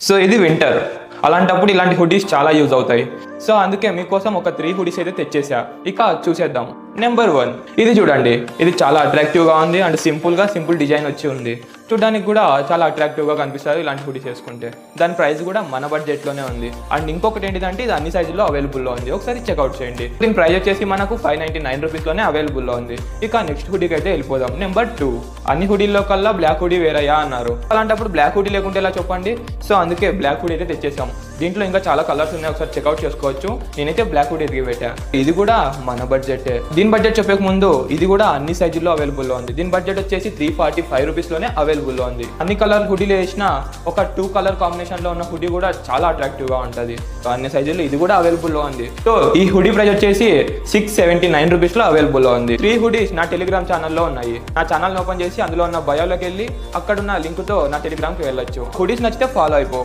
So ఇది winter, అలాంటప్పుడు ఇలాంటి హుడీస్ చాలా యూజ్ అవుతాయి. సో అందుకే మీకోసం ఒక 3 హుడీస్ అయితే తెచ్చేసా. ఇక చూసేద్దాం. నెంబర్ 1, ఇది చూడండి. ఇది చాలా అట్రాక్టివ్గా ఉంది అండ్ సింపుల్ డిజైన్ వచ్చి ఉంది. చూడడానికి కూడా చాలా అట్రాక్టివ్గా కనిపిస్తారు ఇలాంటి హుడీస్ వేసుకుంటే. దాని ప్రైస్ కూడా మన బడ్జెట్లోనే ఉంది. అండ్ ఇంకొకటి ఏంటిదంటే ఇది అన్ని సైజుల్లో అవైలబుల్లో ఉంది. ఒకసారి చెక్అవుట్ చేయండి. దీని ప్రైస్ వచ్చేసి మనకు 599 రూపీస్లోనే అవైలబుల్లో ఉంది. ఇక నెక్స్ట్ హుడీకి అయితే వెళ్ళిపోదాం. నెంబర్ 2, అన్ని హుడీల్లో కల్లా బ్లాక్ హుడీ వేరయ్యా అన్నారు. అలాంటప్పుడు బ్లాక్ హుడీ లేకుంటే ఎలా చెప్పండి. సో అందుకే బ్లాక్ హుడీ అయితే తెచ్చేసాం. దీంట్లో ఇంకా చాలా కలర్స్ ఉన్నాయి, ఒకసారి చెక్అవుట్ చేసుకోవచ్చు. నేనైతే బ్లాక్ హుడీ ఎదిగి పెట్టా. ఇది కూడా మన బడ్జెట్. దీని బడ్జెట్ చెప్పక ముందు ఇది కూడా అన్ని సైజుల్లో అవైలబుల్లో ఉంది. దీని బడ్జెట్ వచ్చేసి 345 రూపీస్లోనే అవైలబుల్లో ఉంది. అన్ని కలర్ హుడీలు వేసిన ఒక 2 కలర్ కాంబినేషన్లో ఉన్న హుడీ కూడా చాలా అట్రాక్టివ్గా ఉంటుంది. సో అన్ని సైజుల్లో ఇది కూడా అవైలబుల్లో ఉంది. సో ఈ హుడీ ప్రైస్ వచ్చేసి 679 రూపీస్లో అవైలబుల్లో ఉంది. 3 హుడీస్ నా టెలిగ్రామ్ ఛానల్లో ఉన్నాయి. నా ఛానల్ ఓపెన్ చేసి అందులో ఉన్న బయోలోకి వెళ్ళి అక్కడున్న లింక్తో నా టెలిగ్రామ్కి వెళ్ళొచ్చు. హుడీస్ నచ్చితే ఫాలో అయిపో.